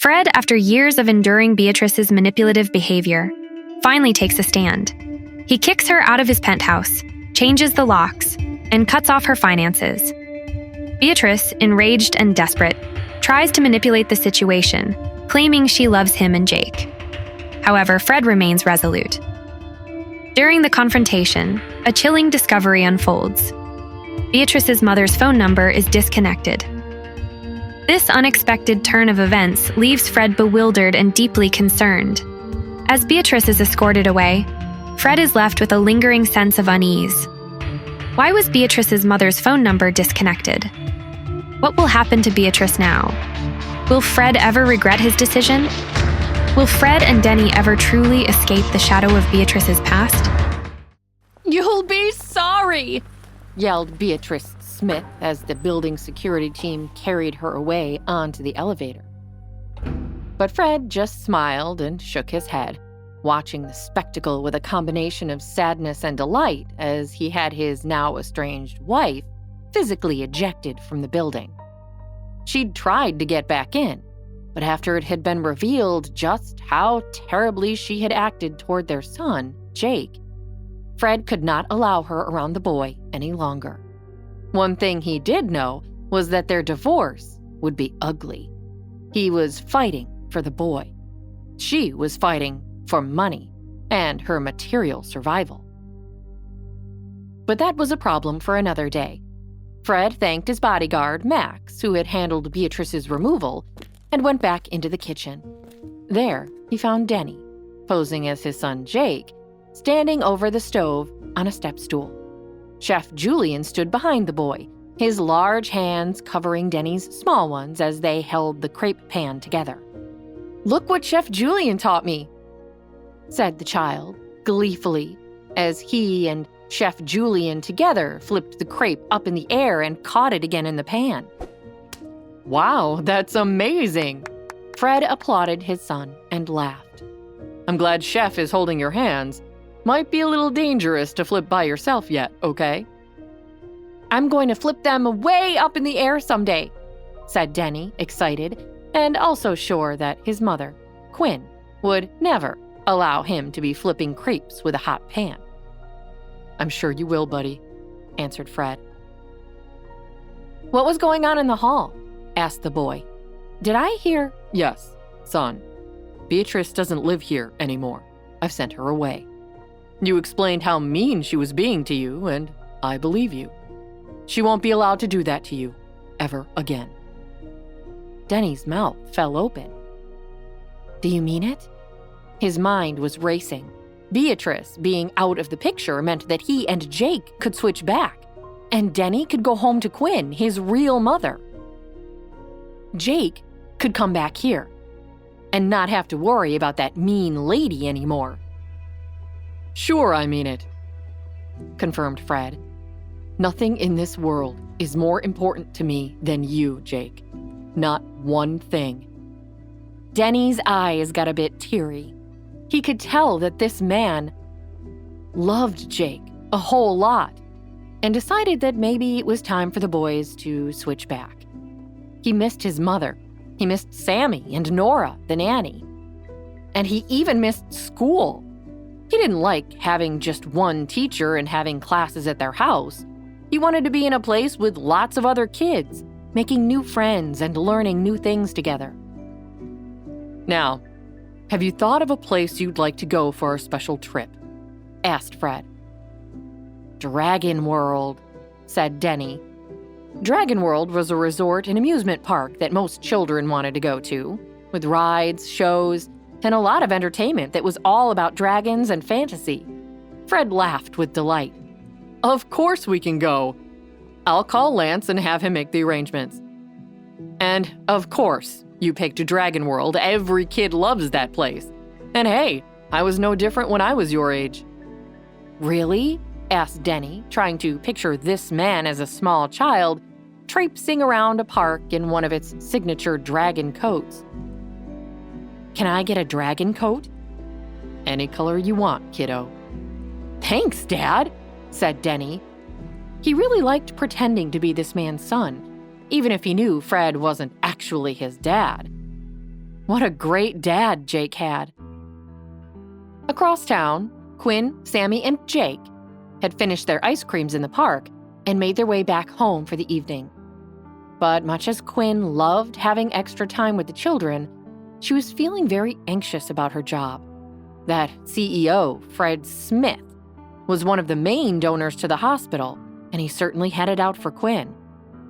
Fred, after years of enduring Beatrice's manipulative behavior, finally takes a stand. He kicks her out of his penthouse, changes the locks, and cuts off her finances. Beatrice, enraged and desperate, tries to manipulate the situation, claiming she loves him and Jake. However, Fred remains resolute. During the confrontation, a chilling discovery unfolds. Beatrice's mother's phone number is disconnected. This unexpected turn of events leaves Fred bewildered and deeply concerned. As Beatrice is escorted away, Fred is left with a lingering sense of unease. Why was Beatrice's mother's phone number disconnected? What will happen to Beatrice now? Will Fred ever regret his decision? Will Fred and Denny ever truly escape the shadow of Beatrice's past? "You'll be sorry!" yelled Beatrice Smith as the building security team carried her away onto the elevator. But Fred just smiled and shook his head, watching the spectacle with a combination of sadness and delight as he had his now estranged wife physically ejected from the building. She'd tried to get back in, but after it had been revealed just how terribly she had acted toward their son, Jake, Fred could not allow her around the boy any longer. One thing he did know was that their divorce would be ugly. He was fighting for the boy. She was fighting for money and her material survival. But that was a problem for another day. Fred thanked his bodyguard, Max, who had handled Beatrice's removal, and went back into the kitchen. There, he found Denny, posing as his son Jake, standing over the stove on a step stool. Chef Julian stood behind the boy, his large hands covering Denny's small ones as they held the crepe pan together. "Look what Chef Julian taught me," said the child, gleefully, as he and Chef Julian together flipped the crepe up in the air and caught it again in the pan. "Wow, that's amazing!" Fred applauded his son and laughed. "I'm glad Chef is holding your hands. Might be a little dangerous to flip by yourself yet, okay?" "I'm going to flip them way up in the air someday," said Denny, excited, and also sure that his mother, Quinn, would never allow him to be flipping crepes with a hot pan. "I'm sure you will, buddy," answered Fred. "What was going on in the hall?" asked the boy. "Did I hear—" "Yes, son. Beatrice doesn't live here anymore. I've sent her away. You explained how mean she was being to you, and I believe you. She won't be allowed to do that to you ever again." Denny's mouth fell open. "Do you mean it?" His mind was racing. Beatrice being out of the picture meant that he and Jake could switch back, and Denny could go home to Quinn, his real mother. Jake could come back here and not have to worry about that mean lady anymore. "Sure, I mean it," confirmed Fred. "Nothing in this world is more important to me than you, Jake. Not one thing." Denny's eyes got a bit teary. He could tell that this man loved Jake a whole lot and decided that maybe it was time for the boys to switch back. He missed his mother. He missed Sammy and Nora, the nanny. And he even missed school. He didn't like having just one teacher and having classes at their house. He wanted to be in a place with lots of other kids, making new friends and learning new things together. "Now, have you thought of a place you'd like to go for a special trip?" asked Fred. "Dragon World," said Denny. Dragon World was a resort and amusement park that most children wanted to go to, with rides, shows, and a lot of entertainment that was all about dragons and fantasy. Fred laughed with delight. "Of course we can go. I'll call Lance and have him make the arrangements. And, of course, you picked Dragon World. Every kid loves that place. And hey, I was no different when I was your age." "Really?" asked Denny, trying to picture this man as a small child, traipsing around a park in one of its signature dragon coats. "Can I get a dragon coat?" "Any color you want, kiddo." "Thanks, Dad," said Denny. He really liked pretending to be this man's son, even if he knew Fred wasn't actually his dad. What a great dad Jake had. Across town, Quinn, Sammy, and Jake had finished their ice creams in the park and made their way back home for the evening. But much as Quinn loved having extra time with the children, she was feeling very anxious about her job. That CEO, Fred Smith, was one of the main donors to the hospital, and he certainly had it out for Quinn.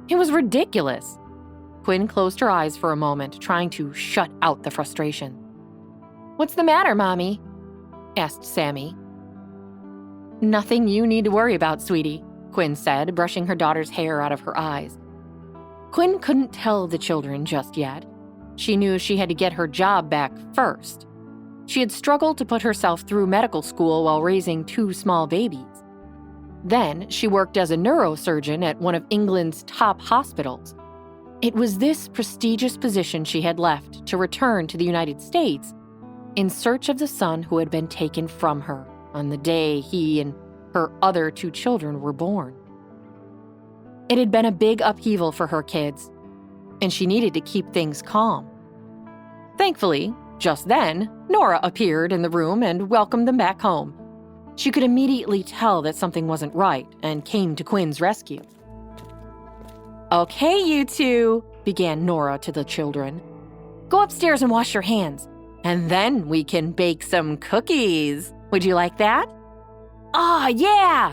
It was ridiculous. Quinn closed her eyes for a moment, trying to shut out the frustration. "What's the matter, Mommy?" asked Sammy. "Nothing you need to worry about, sweetie," Quinn said, brushing her daughter's hair out of her eyes. Quinn couldn't tell the children just yet. She knew she had to get her job back first. She had struggled to put herself through medical school while raising 2 small babies. Then she worked as a neurosurgeon at one of England's top hospitals. It was this prestigious position she had left to return to the United States in search of the son who had been taken from her on the day he and her other 2 children were born. It had been a big upheaval for her kids, and she needed to keep things calm. Thankfully, just then, Nora appeared in the room and welcomed them back home. She could immediately tell that something wasn't right and came to Quinn's rescue. "Okay, you 2, began Nora to the children. "Go upstairs and wash your hands, and then we can bake some cookies. Would you like that?" "Ah, yeah!"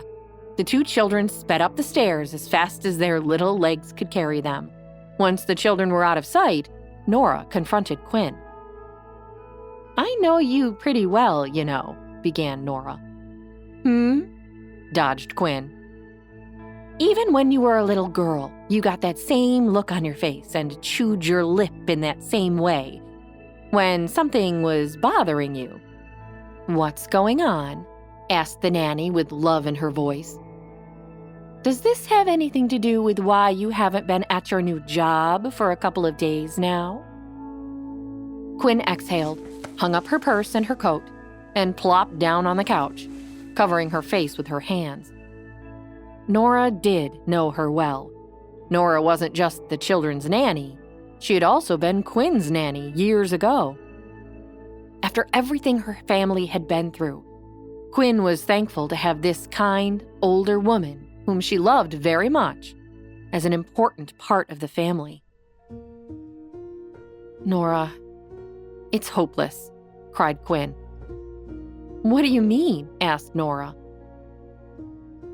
The 2 children sped up the stairs as fast as their little legs could carry them. Once the children were out of sight, Nora confronted Quinn. "I know you pretty well, you know," began Nora. Dodged Quinn. "Even when you were a little girl, you got that same look on your face and chewed your lip in that same way when something was bothering you." "What's going on?" asked the nanny with love in her voice. "Does this have anything to do with why you haven't been at your new job for a couple of days now?" Quinn exhaled, hung up her purse and her coat, and plopped down on the couch, covering her face with her hands. Nora did know her well. Nora wasn't just the children's nanny. She had also been Quinn's nanny years ago. After everything her family had been through, Quinn was thankful to have this kind, older woman, whom she loved very much, as an important part of the family. "Nora, it's hopeless," cried Quinn. "What do you mean?" asked Nora.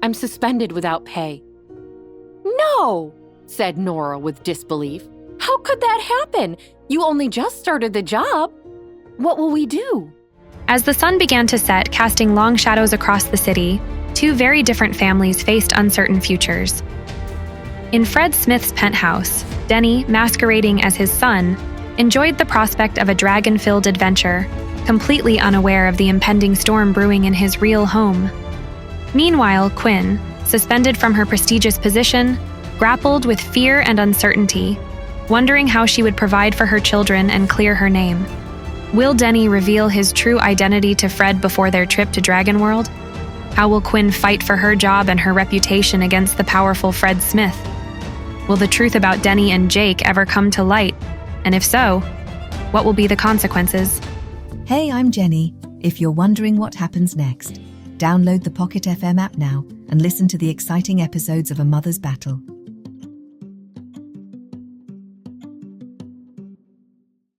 "I'm suspended without pay." "No!" said Nora with disbelief. "How could that happen? You only just started the job. What will we do?" As the sun began to set, casting long shadows across the city, 2 very different families faced uncertain futures. In Fred Smith's penthouse, Denny, masquerading as his son, enjoyed the prospect of a dragon-filled adventure, completely unaware of the impending storm brewing in his real home. Meanwhile, Quinn, suspended from her prestigious position, grappled with fear and uncertainty, wondering how she would provide for her children and clear her name. Will Denny reveal his true identity to Fred before their trip to Dragon World? How will Quinn fight for her job and her reputation against the powerful Fred Smith? Will the truth about Denny and Jake ever come to light? And if so, what will be the consequences? Hey, I'm Jenny. If you're wondering what happens next, download the Pocket FM app now and listen to the exciting episodes of A Mother's Battle.